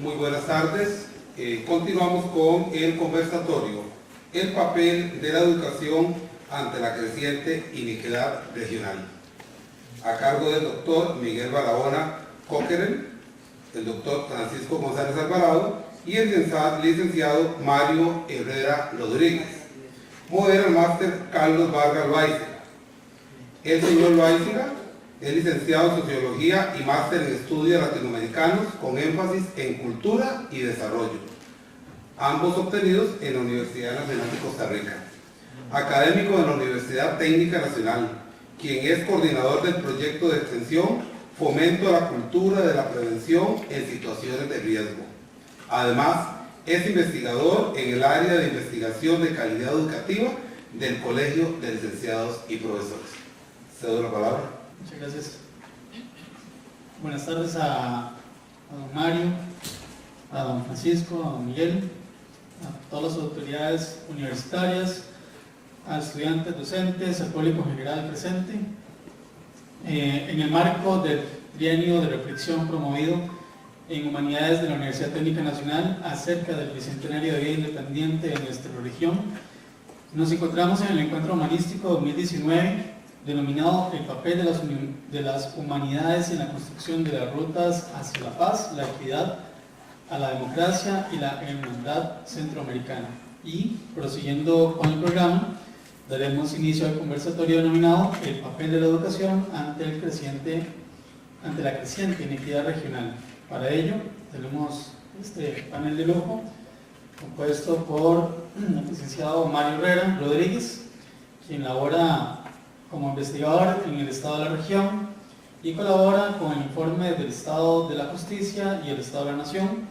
Muy buenas tardes. Continuamos con el conversatorio, el papel de la educación ante la creciente inequidad regional, a cargo del doctor Miguel Barahona Coquerel, el doctor Francisco González Alvarado y el licenciado Mario Herrera Rodríguez. Modera el máster Carlos Vargas Loaiza. El señor Loaiza es licenciado en Sociología y máster en Estudios Latinoamericanos con énfasis en Cultura y Desarrollo, ambos obtenidos en la Universidad Nacional de Costa Rica. Académico de la Universidad Técnica Nacional, quien es coordinador del proyecto de extensión Fomento a la Cultura de la Prevención en Situaciones de Riesgo. Además, es investigador en el área de investigación de calidad educativa del Colegio de Licenciados y Profesores. Cedo la palabra. Muchas gracias. Buenas tardes a don Mario, a don Francisco, a don Miguel, a todas las autoridades universitarias, a estudiantes, docentes, al público en general presente. En el marco del trienio de reflexión promovido en Humanidades de la Universidad Técnica Nacional acerca del bicentenario de vida independiente de nuestra región, nos encontramos en el Encuentro Humanístico 2019 denominado El papel de las humanidades en la construcción de las rutas hacia la paz, la equidad, a la democracia y la hermandad centroamericana. Y, prosiguiendo con el programa, daremos inicio al conversatorio denominado El papel de la educación ante la creciente inequidad regional. Para ello, tenemos este panel de lujo compuesto por el licenciado Mario Herrera Rodríguez, quien labora como investigador en el Estado de la región y colabora con el informe del Estado de la Justicia y el Estado de la Nación.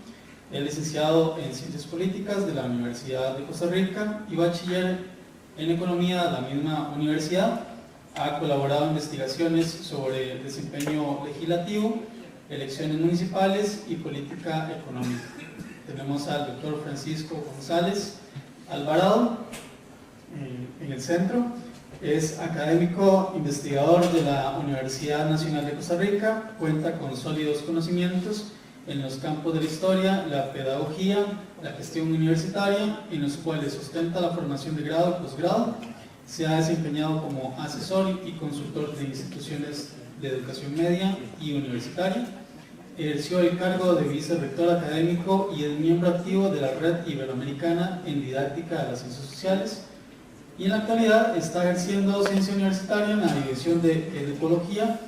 Es licenciado en Ciencias Políticas de la Universidad de Costa Rica y bachiller en Economía de la misma universidad. Ha colaborado en investigaciones sobre el desempeño legislativo, elecciones municipales y política económica. Tenemos al doctor Francisco González Alvarado en el centro. Es académico investigador de la Universidad Nacional de Costa Rica, cuenta con sólidos conocimientos en los campos de la historia, la pedagogía, la gestión universitaria, en los cuales sustenta la formación de grado y posgrado. Se ha desempeñado como asesor y consultor de instituciones de educación media y universitaria. Ejerció el cargo de vicerrector académico y es miembro activo de la Red Iberoamericana en Didáctica de las Ciencias Sociales. Y en la actualidad está ejerciendo docencia universitaria en la División de Educología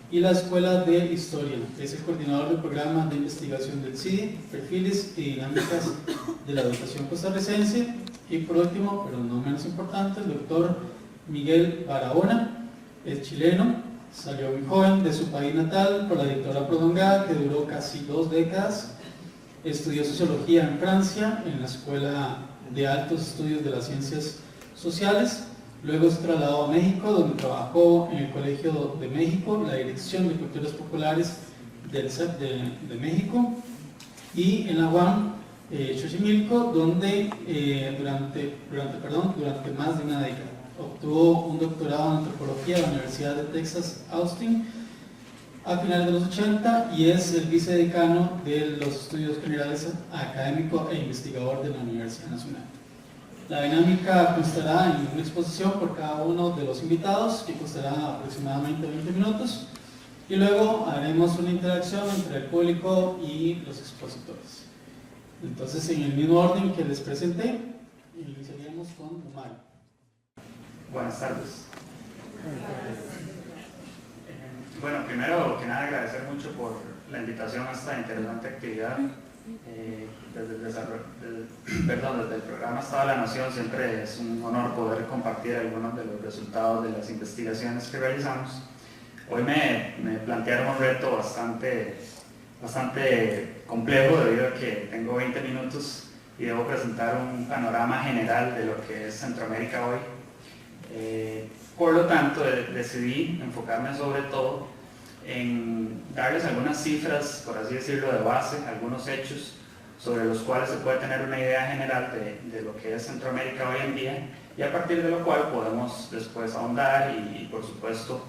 y la Escuela de Historia. Es el coordinador del programa de investigación del CIDI, Perfiles y Dinámicas de la Educación Costarricense. Y por último, pero no menos importante, el doctor Miguel Barahona, es chileno, salió muy joven de su país natal por la dictadura prolongada que duró casi 2 décadas. Estudió Sociología en Francia, en la Escuela de Altos Estudios de las Ciencias Sociales. Luego se trasladó a México, donde trabajó en el Colegio de México, la Dirección de Culturas Populares del CEP de México, y en la UAM Xochimilco, donde durante más de una década obtuvo un doctorado en antropología de la Universidad de Texas Austin a finales de los 80 y es el vicedecano de los estudios generales académico e investigador de la Universidad Nacional. La dinámica constará en una exposición por cada uno de los invitados, que costará aproximadamente 20 minutos, y luego haremos una interacción entre el público y los expositores. Entonces, en el mismo orden que les presenté, iniciaríamos con Mario. Buenas tardes. Bueno, primero que nada agradecer mucho por la invitación a esta interesante actividad. Desde el programa Estado de la Nación siempre es un honor poder compartir algunos de los resultados de las investigaciones que realizamos. Hoy me plantearon un reto bastante complejo debido a que tengo 20 minutos y debo presentar un panorama general de lo que es Centroamérica hoy. Por lo tanto, decidí enfocarme sobre todo en darles algunas cifras, por así decirlo, de base, algunos hechos sobre los cuales se puede tener una idea general de lo que es Centroamérica hoy en día, y a partir de lo cual podemos después ahondar y por supuesto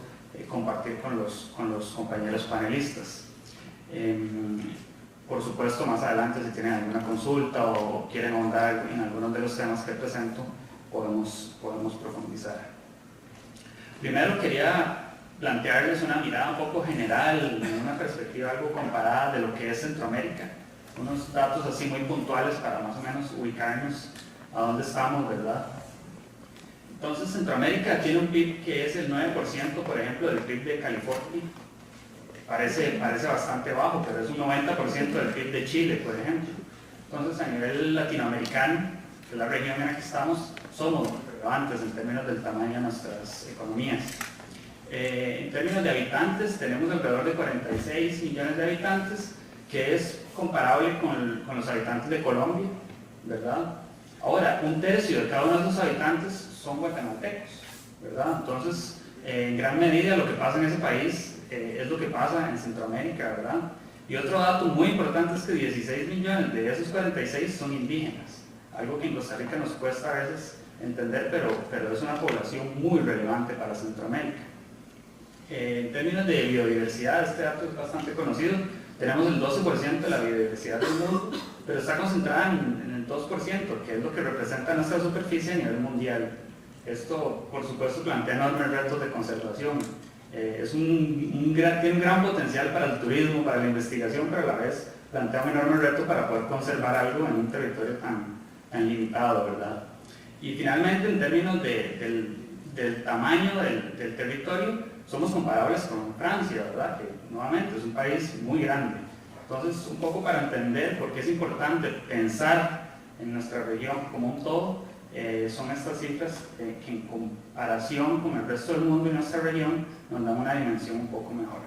compartir con los compañeros panelistas. Por supuesto, más adelante, si tienen alguna consulta o quieren ahondar en algunos de los temas que presento, podemos profundizar. Primero quería plantearles una mirada un poco general, en una perspectiva algo comparada de lo que es Centroamérica. Unos datos así muy puntuales para más o menos ubicarnos a dónde estamos, ¿verdad? Entonces, Centroamérica tiene un PIB que es el 9%, por ejemplo, del PIB de California. Parece bastante bajo, pero es un 90% del PIB de Chile, por ejemplo. Entonces, a nivel latinoamericano, que es la región en la que estamos, somos relevantes en términos del tamaño de nuestras economías. En términos de habitantes, tenemos alrededor de 46 millones de habitantes, que es comparable con los habitantes de Colombia, ¿verdad? Ahora, un tercio de cada uno de esos habitantes son guatemaltecos, ¿verdad? Entonces, en gran medida lo que pasa en ese país es lo que pasa en Centroamérica, ¿verdad? Y otro dato muy importante es que 16 millones de esos 46 son indígenas, algo que en Costa Rica nos cuesta a veces entender, pero es una población muy relevante para Centroamérica. En términos de biodiversidad, este dato es bastante conocido, tenemos el 12% de la biodiversidad del mundo, pero está concentrada en el 2%, que es lo que representa nuestra superficie a nivel mundial. Esto, por supuesto, plantea enormes retos de conservación. Tiene un gran potencial para el turismo, para la investigación, pero a la vez plantea un enorme reto para poder conservar algo en un territorio tan limitado, ¿verdad? Y finalmente, en términos del tamaño del territorio, somos comparables con Francia, ¿verdad? Que nuevamente es un país muy grande. Entonces, un poco para entender por qué es importante pensar en nuestra región como un todo, son estas cifras que en comparación con el resto del mundo y nuestra región nos dan una dimensión un poco mejor.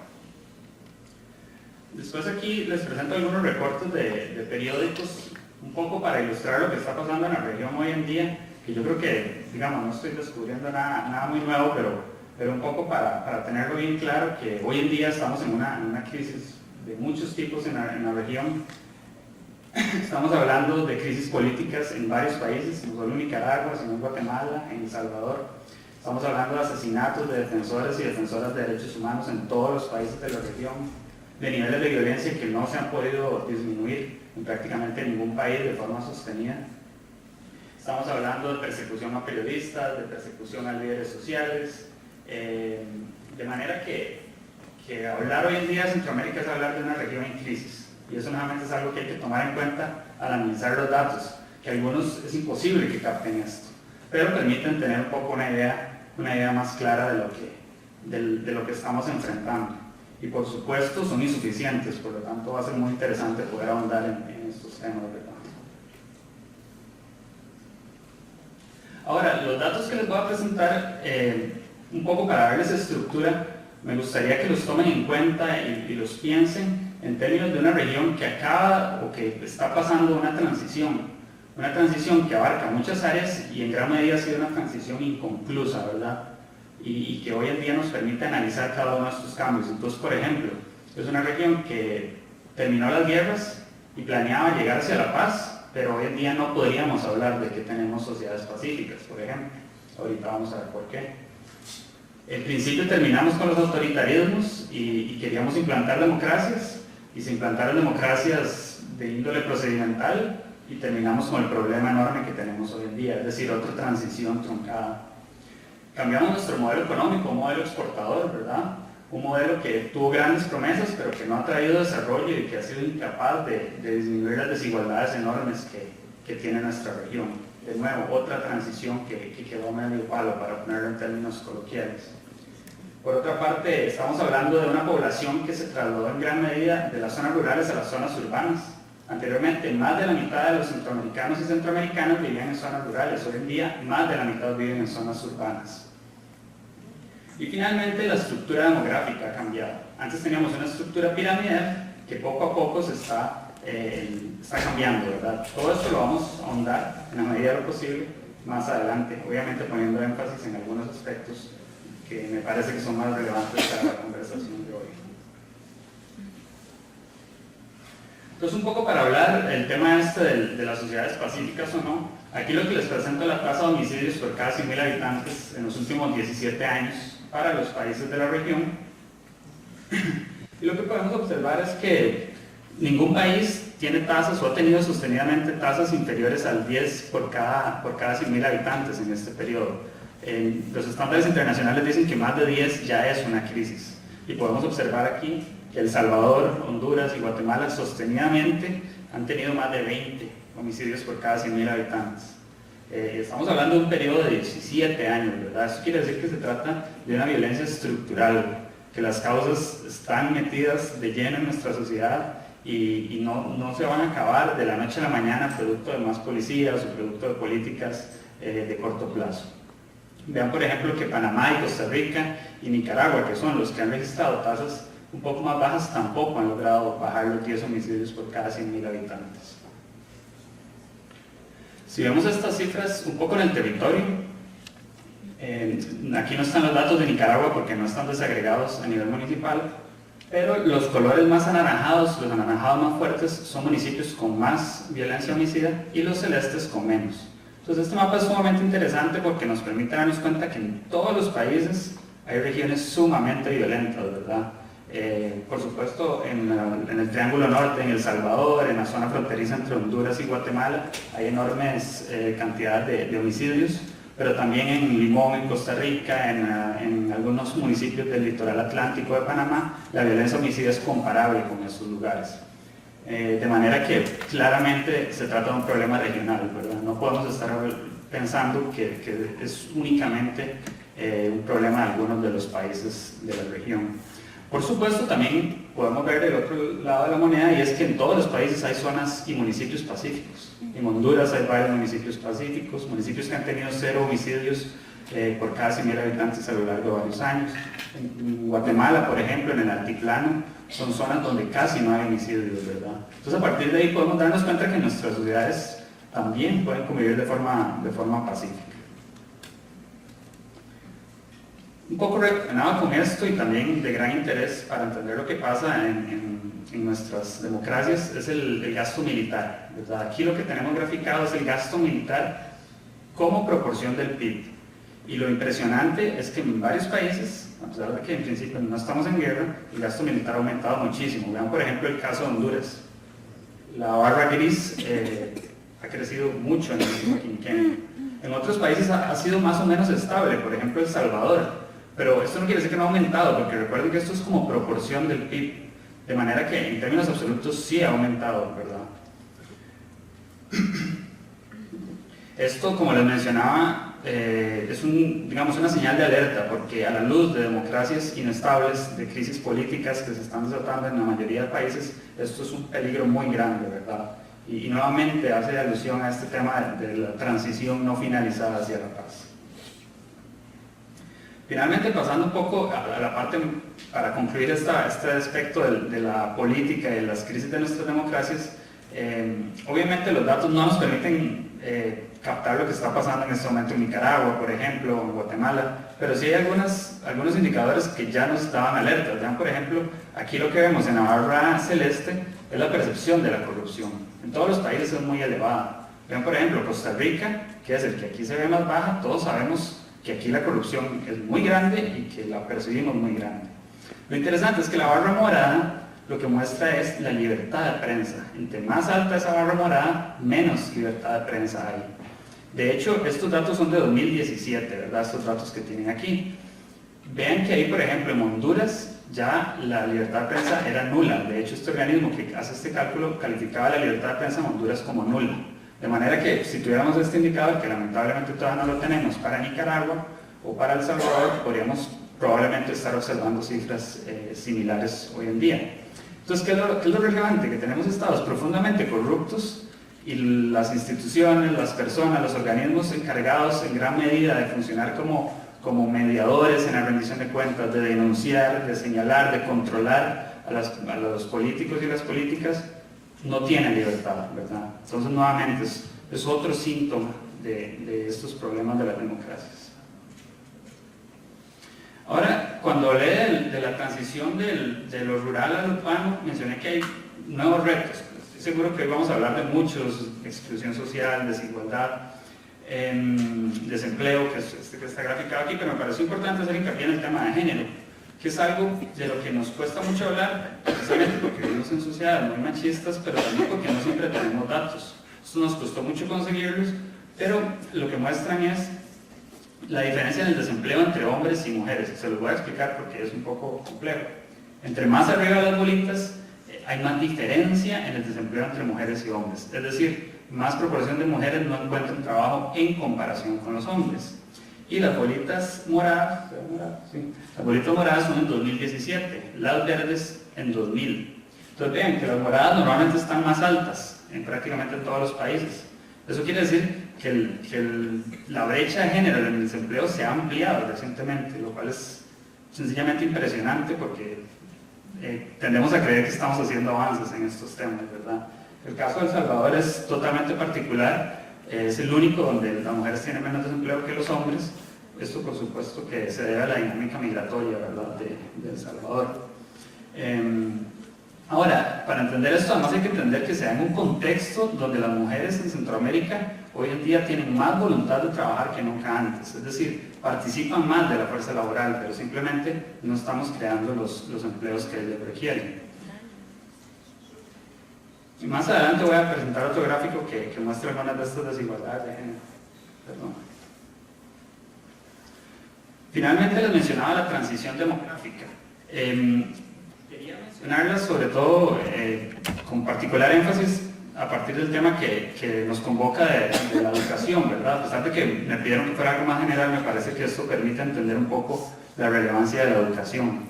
Después aquí les presento algunos recortes de periódicos, un poco para ilustrar lo que está pasando en la región hoy en día, que yo creo que, digamos, no estoy descubriendo nada muy nuevo, pero un poco para tenerlo bien claro, que hoy en día estamos en una crisis de muchos tipos en la región. Estamos hablando de crisis políticas en varios países, no solo en Nicaragua, sino en Guatemala, en El Salvador. Estamos hablando de asesinatos de defensores y defensoras de derechos humanos en todos los países de la región, de niveles de violencia que no se han podido disminuir en prácticamente ningún país de forma sostenida. Estamos hablando de persecución a periodistas, de persecución a líderes sociales, de manera que hablar hoy en día de Centroamérica es hablar de una región en crisis. Y eso nuevamente es algo que hay que tomar en cuenta al analizar los datos, que algunos es imposible que capten esto, pero permiten tener un poco una idea más clara de lo que estamos enfrentando. Y por supuesto son insuficientes, por lo tanto va a ser muy interesante poder ahondar en estos temas, ¿verdad? Ahora, los datos que les voy a presentar, un poco para darles estructura, me gustaría que los tomen en cuenta y los piensen en términos de una región que acaba o que está pasando una transición que abarca muchas áreas y en gran medida ha sido una transición inconclusa, ¿verdad? Y que hoy en día nos permite analizar cada uno de estos cambios. Entonces, por ejemplo, es una región que terminó las guerras y planeaba llegar hacia la paz, pero hoy en día no podríamos hablar de que tenemos sociedades pacíficas, por ejemplo. Ahorita vamos a ver por qué. En principio terminamos con los autoritarismos y queríamos implantar democracias, y se implantaron democracias de índole procedimental y terminamos con el problema enorme que tenemos hoy en día, es decir, otra transición truncada. Cambiamos nuestro modelo económico, un modelo exportador, ¿verdad? Un modelo que tuvo grandes promesas, pero que no ha traído desarrollo y que ha sido incapaz de disminuir las desigualdades enormes que tiene nuestra región. De nuevo, otra transición que quedó medio palo, para ponerlo en términos coloquiales. Por otra parte, estamos hablando de una población que se trasladó en gran medida de las zonas rurales a las zonas urbanas. Anteriormente, más de la mitad de los centroamericanos y centroamericanas vivían en zonas rurales. Hoy en día, más de la mitad viven en zonas urbanas. Y finalmente, la estructura demográfica ha cambiado. Antes teníamos una estructura piramidal que poco a poco se está cambiando, ¿verdad? Todo esto lo vamos a ahondar en la medida de lo posible más adelante, obviamente poniendo énfasis en algunos aspectos que me parece que son más relevantes para la conversación de hoy. Entonces, un poco para hablar del tema de las sociedades pacíficas o no, aquí lo que les presento es la tasa de homicidios por cada 100.000 habitantes en los últimos 17 años para los países de la región. Y lo que podemos observar es que Ningún país tiene tasas o ha tenido sostenidamente tasas inferiores al 10 por cada 100.000 habitantes en este periodo. Los estándares internacionales dicen que más de 10 ya es una crisis. Y podemos observar aquí que El Salvador, Honduras y Guatemala sostenidamente han tenido más de 20 homicidios por cada 100.000 habitantes. Estamos hablando de un periodo de 17 años, ¿verdad? Eso quiere decir que se trata de una violencia estructural, que las causas están metidas de lleno en nuestra sociedad y no se van a acabar de la noche a la mañana producto de más policías o producto de políticas de corto plazo. Vean por ejemplo que Panamá y Costa Rica y Nicaragua, que son los que han registrado tasas un poco más bajas, tampoco han logrado bajar los 10 homicidios por cada 100.000 habitantes. Si vemos estas cifras un poco en el territorio, aquí no están los datos de Nicaragua porque no están desagregados a nivel municipal, pero los colores más anaranjados, los anaranjados más fuertes, son municipios con más violencia homicida y los celestes con menos. Entonces este mapa es sumamente interesante porque nos permite darnos cuenta que en todos los países hay regiones sumamente violentas, ¿verdad? Por supuesto, en el Triángulo Norte, en El Salvador, en la zona fronteriza entre Honduras y Guatemala, hay enormes cantidades de homicidios, pero también en Limón, en Costa Rica, en algunos municipios del litoral atlántico de Panamá, la violencia homicida es comparable con esos lugares. De manera que claramente se trata de un problema regional, ¿verdad? No podemos estar pensando que es únicamente un problema de algunos de los países de la región. Por supuesto, también podemos ver el otro lado de la moneda, y es que en todos los países hay zonas y municipios pacíficos. En Honduras hay varios municipios pacíficos, municipios que han tenido 0 homicidios por cada 100.000 habitantes a lo largo de varios años. En Guatemala, por ejemplo, en el altiplano, son zonas donde casi no hay homicidios, ¿verdad? Entonces, a partir de ahí podemos darnos cuenta que nuestras sociedades también pueden convivir de forma pacífica. Un poco relacionado con esto y también de gran interés para entender lo que pasa en nuestras democracias es el gasto militar, ¿verdad? Aquí lo que tenemos graficado es el gasto militar como proporción del PIB. Y lo impresionante es que en varios países, a pesar de que en principio no estamos en guerra, el gasto militar ha aumentado muchísimo. Vean por ejemplo el caso de Honduras. La barra gris ha crecido mucho en el último quinquenio. En otros países ha sido más o menos estable, por ejemplo El Salvador. Pero esto no quiere decir que no ha aumentado, porque recuerden que esto es como proporción del PIB, de manera que en términos absolutos sí ha aumentado, ¿verdad? Esto, como les mencionaba, es una señal de alerta, porque a la luz de democracias inestables, de crisis políticas que se están desatando en la mayoría de países, esto es un peligro muy grande, ¿verdad? Y nuevamente hace alusión a este tema de la transición no finalizada hacia la paz. Finalmente, pasando un poco a la parte, para concluir este aspecto de la política y de las crisis de nuestras democracias, obviamente los datos no nos permiten captar lo que está pasando en este momento en Nicaragua, por ejemplo, o en Guatemala, pero sí hay algunos indicadores que ya nos daban alertas. Vean, por ejemplo, aquí lo que vemos en la barra celeste es la percepción de la corrupción. En todos los países es muy elevada. Vean, por ejemplo, Costa Rica, que es el que aquí se ve más baja, todos sabemos que aquí la corrupción es muy grande y que la percibimos muy grande. Lo interesante es que la barra morada lo que muestra es la libertad de prensa. Entre más alta esa barra morada, menos libertad de prensa hay. De hecho, estos datos son de 2017, ¿verdad? Estos datos que tienen aquí. Vean que ahí, por ejemplo, en Honduras ya la libertad de prensa era nula. De hecho, este organismo que hace este cálculo calificaba la libertad de prensa en Honduras como nula. De manera que si tuviéramos este indicador, que lamentablemente todavía no lo tenemos para Nicaragua o para El Salvador, podríamos probablemente estar observando cifras similares hoy en día. Entonces, ¿qué es lo relevante? Que tenemos estados profundamente corruptos y las instituciones, las personas, los organismos encargados en gran medida de funcionar como mediadores en la rendición de cuentas, de denunciar, de señalar, de controlar a los políticos y las políticas, no tienen libertad, ¿verdad? Entonces, nuevamente, es otro síntoma de estos problemas de las democracias. Ahora, cuando hablé de la transición de lo rural al urbano, mencioné que hay nuevos retos. Estoy seguro que hoy vamos a hablar de muchos: exclusión social, desigualdad, desempleo, que es este que está graficado aquí, pero me pareció importante hacer hincapié en el tema de género, que es algo de lo que nos cuesta mucho hablar, precisamente porque vivimos en sociedades muy machistas, pero también porque no siempre tenemos datos. Esto nos costó mucho conseguirlos, pero lo que muestran es la diferencia en el desempleo entre hombres y mujeres. Se los voy a explicar porque es un poco complejo. Entre más arriba de las bolitas, hay más diferencia en el desempleo entre mujeres y hombres. Es decir, más proporción de mujeres no encuentran trabajo en comparación con los hombres. Y las bolitas moradas, las bolitas moradas son en 2017, las verdes en 2000. Entonces vean que las moradas normalmente están más altas en prácticamente todos los países. Eso quiere decir que la brecha de género en el desempleo se ha ampliado recientemente, lo cual es sencillamente impresionante porque tendemos a creer que estamos haciendo avances en estos temas, ¿verdad? El caso de El Salvador es totalmente particular, es el único donde las mujeres tienen menos desempleo que los hombres. Esto por supuesto que se debe a la dinámica migratoria, ¿verdad?, de El Salvador. Ahora, para entender esto, además hay que entender que se da en un contexto donde las mujeres en Centroamérica hoy en día tienen más voluntad de trabajar que nunca antes, es decir, participan más de la fuerza laboral, pero simplemente no estamos creando los empleos que ellos requieren. Y más adelante voy a presentar otro gráfico que muestra algunas de estas desigualdades de género. Perdón. Finalmente les mencionaba la transición demográfica. Quería mencionarla sobre todo con particular énfasis a partir del tema que nos convoca de la educación, ¿verdad? A pesar de que me pidieron que fuera algo más general, me parece que esto permite entender un poco la relevancia de la educación.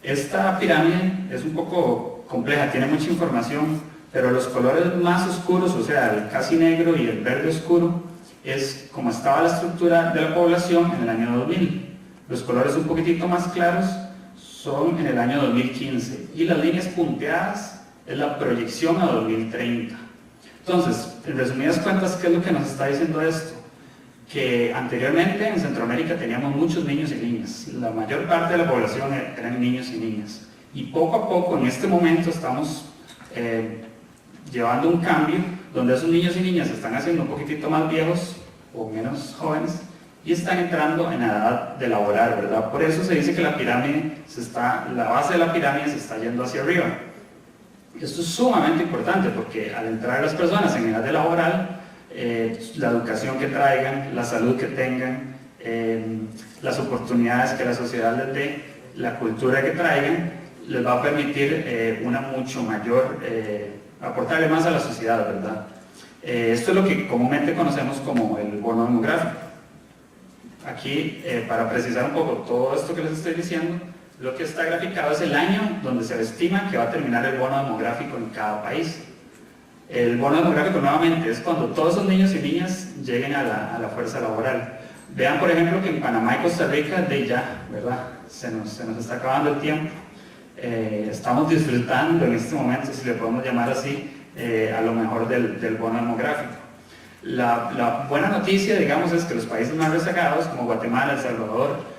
Esta pirámide es un poco compleja, tiene mucha información, pero los colores más oscuros, o sea, el casi negro y el verde oscuro, es como estaba la estructura de la población en el año 2000. Los colores un poquitito más claros son en el año 2015 y las líneas punteadas es la proyección a 2030. Entonces, en resumidas cuentas, ¿qué es lo que nos está diciendo esto? Que anteriormente en Centroamérica teníamos muchos niños y niñas. La mayor parte de la población eran niños y niñas. Y poco a poco, en este momento, estamos llevando un cambio donde esos niños y niñas se están haciendo un poquitito más viejos o menos jóvenes y están entrando en la edad de laborar, ¿verdad? Por eso se dice que la pirámide la base de la pirámide se está yendo hacia arriba. Esto es sumamente importante porque al entrar las personas en edad de laboral, la educación que traigan, la salud que tengan, las oportunidades que la sociedad les dé, la cultura que traigan, les va a permitir una mucho mayor, aportarle más a la sociedad, ¿verdad? Esto es lo que comúnmente conocemos como el bono demográfico. Aquí, para precisar un poco todo esto que les estoy diciendo, lo que está graficado es el año donde se estima que va a terminar el bono demográfico en cada país. El bono demográfico nuevamente es cuando todos esos niños y niñas lleguen a la fuerza laboral. Vean por ejemplo que en Panamá y Costa Rica de ya, ¿verdad? Se nos está acabando el tiempo. Estamos disfrutando en este momento, si le podemos llamar así, a lo mejor del bono demográfico. La buena noticia, digamos, es que los países más rezagados como Guatemala, El Salvador,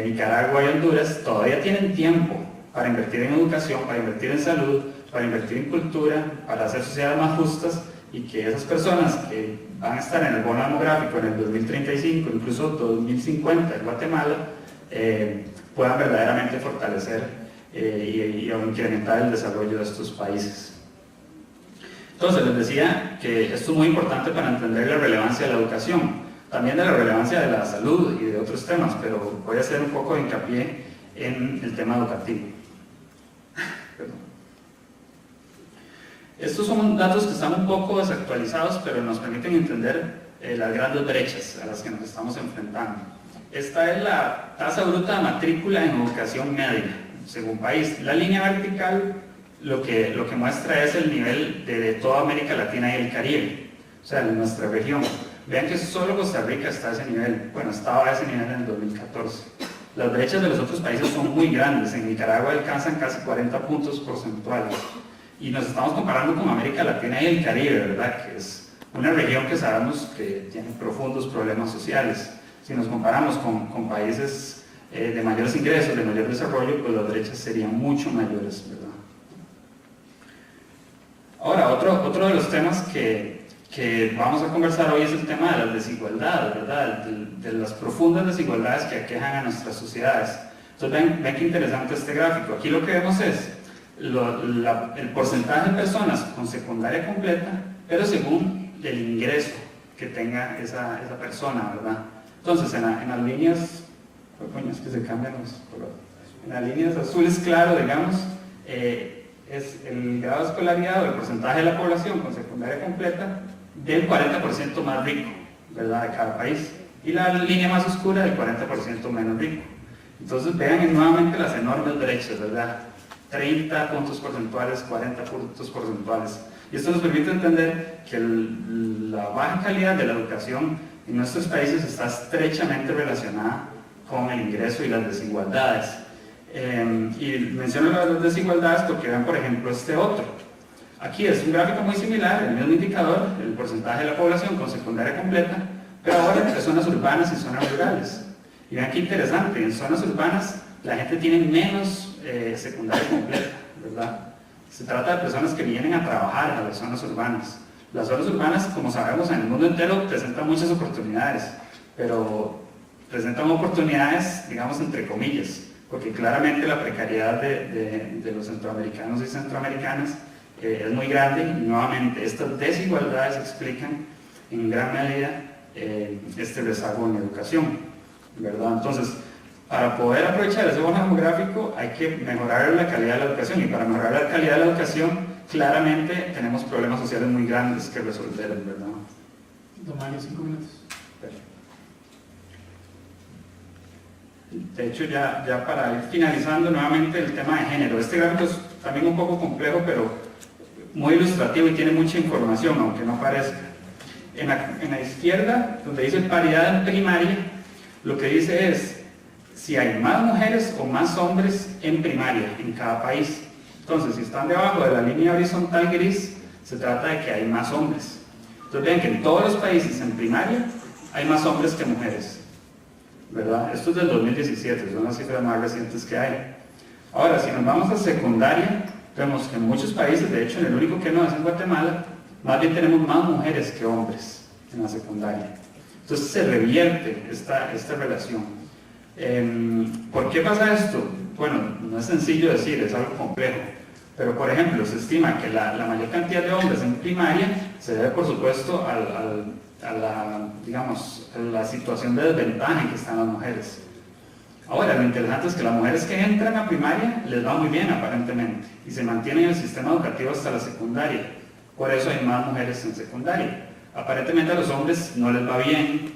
Nicaragua y Honduras todavía tienen tiempo para invertir en educación, para invertir en salud, para invertir en cultura, para hacer sociedades más justas y que esas personas que van a estar en el bono demográfico en el 2035, incluso 2050 en Guatemala, puedan verdaderamente fortalecer y incrementar el desarrollo de estos países. Entonces les decía que esto es muy importante para entender la relevancia de la educación, también de la relevancia de la salud y de otros temas, pero voy a hacer un poco de hincapié en el tema educativo. Estos son datos que están un poco desactualizados, pero nos permiten entender las grandes brechas a las que nos estamos enfrentando. Esta es la tasa bruta de matrícula en educación media, según país. La línea vertical lo que muestra es el nivel de toda América Latina y el Caribe, o sea, de nuestra región. Vean que solo Costa Rica está a ese nivel, bueno, estaba a ese nivel en el 2014. Las brechas de los otros países son muy grandes, en Nicaragua alcanzan casi 40 puntos porcentuales. Y nos estamos comparando con América Latina y el Caribe, ¿verdad? Que es una región que sabemos que tiene profundos problemas sociales. Si nos comparamos con países de mayores ingresos, de mayor desarrollo, pues las brechas serían mucho mayores, ¿verdad? Ahora, otro de los temas que vamos a conversar hoy es el tema de las desigualdades, ¿verdad? De las profundas desigualdades que aquejan a nuestras sociedades. Entonces ven qué interesante este gráfico. Aquí lo que vemos es el porcentaje de personas con secundaria completa, pero según el ingreso que tenga esa persona, ¿verdad? Entonces en las líneas, es que se cambian los colores. En las líneas azules claro, digamos, es el grado de escolaridad o el porcentaje de la población con secundaria completa del 40% más rico, ¿verdad?, de cada país, y la línea más oscura del 40% menos rico. Entonces vean nuevamente las enormes brechas, ¿verdad? 30 puntos porcentuales, 40 puntos porcentuales. Y esto nos permite entender que la baja calidad de la educación en nuestros países está estrechamente relacionada con el ingreso y las desigualdades. Y menciono las desigualdades porque vean, por ejemplo, este otro. Aquí es un gráfico muy similar, el mismo indicador, el porcentaje de la población con secundaria completa, pero ahora entre zonas urbanas y zonas rurales. Y vean qué interesante, en zonas urbanas la gente tiene menos secundaria completa, ¿verdad? Se trata de personas que vienen a trabajar a las zonas urbanas. Las zonas urbanas, como sabemos, en el mundo entero presentan muchas oportunidades, pero presentan oportunidades, digamos, entre comillas, porque claramente la precariedad de los centroamericanos y centroamericanas es muy grande y nuevamente estas desigualdades explican en gran medida este rezago en educación, ¿verdad? Entonces, para poder aprovechar ese bono demográfico hay que mejorar la calidad de la educación, y para mejorar la calidad de la educación claramente tenemos problemas sociales muy grandes que resolver, ¿verdad? Don Mario, 5 minutos. De hecho, ya para ir finalizando nuevamente el tema de género, este gráfico es también un poco complejo, pero muy ilustrativo y tiene mucha información, aunque no parezca. En la izquierda, donde dice paridad en primaria, lo que dice es si hay más mujeres o más hombres en primaria en cada país. Entonces, si están debajo de la línea horizontal gris, se trata de que hay más hombres. Entonces, vean que en todos los países en primaria hay más hombres que mujeres, ¿verdad? Esto es del 2017, son las cifras más recientes que hay. Ahora, si nos vamos a secundaria, vemos que en muchos países, de hecho en el único que no es en Guatemala, más bien tenemos más mujeres que hombres en la secundaria. Entonces se revierte esta relación. ¿Por qué pasa esto? Bueno, no es sencillo decir, es algo complejo. Pero por ejemplo, se estima que la mayor cantidad de hombres en primaria se debe por supuesto a la situación de desventaja en que están las mujeres. Ahora, lo interesante es que las mujeres que entran a primaria les va muy bien aparentemente y se mantienen en el sistema educativo hasta la secundaria. Por eso hay más mujeres en secundaria. Aparentemente a los hombres no les va bien,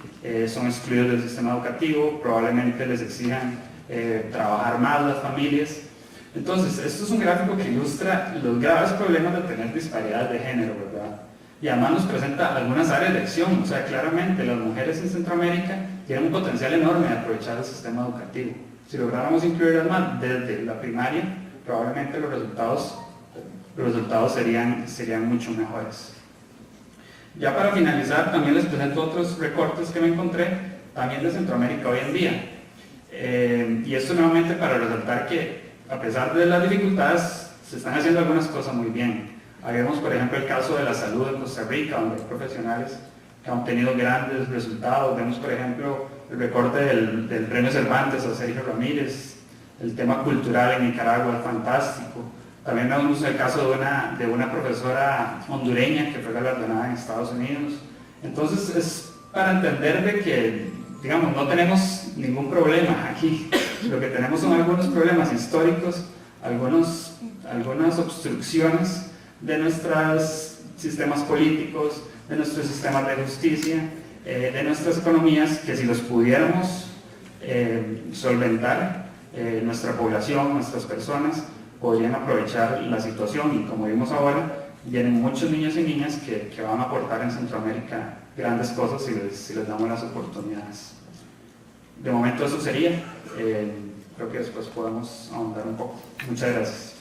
son excluidos del sistema educativo, probablemente les exijan trabajar más las familias. Entonces, esto es un gráfico que ilustra los graves problemas de tener disparidades de género, ¿verdad? Y además nos presenta algunas áreas de acción, o sea, claramente las mujeres en Centroamérica tienen un potencial enorme de aprovechar el sistema educativo. Si lográramos incluirlas más desde la primaria, probablemente los resultados serían mucho mejores. Ya para finalizar, también les presento otros recortes que me encontré, también de Centroamérica hoy en día. Y esto nuevamente para resaltar que, a pesar de las dificultades, se están haciendo algunas cosas muy bien. Ahí vemos, por ejemplo, el caso de la salud en Costa Rica, donde hay profesionales que han obtenido grandes resultados. Vemos, por ejemplo, el recorte del Premio Cervantes a Sergio Ramírez, el tema cultural en Nicaragua, fantástico. También vemos el caso de una profesora hondureña que fue galardonada en Estados Unidos. Entonces, es para entender de que, digamos, no tenemos ningún problema aquí. Lo que tenemos son algunos problemas históricos, algunas obstrucciones de nuestros sistemas políticos, de nuestros sistemas de justicia, de nuestras economías, que si los pudiéramos solventar, nuestra población, nuestras personas, podrían aprovechar la situación, y como vimos ahora, vienen muchos niños y niñas que van a aportar en Centroamérica grandes cosas si les damos las oportunidades. De momento eso sería, creo que después podemos ahondar un poco. Muchas gracias.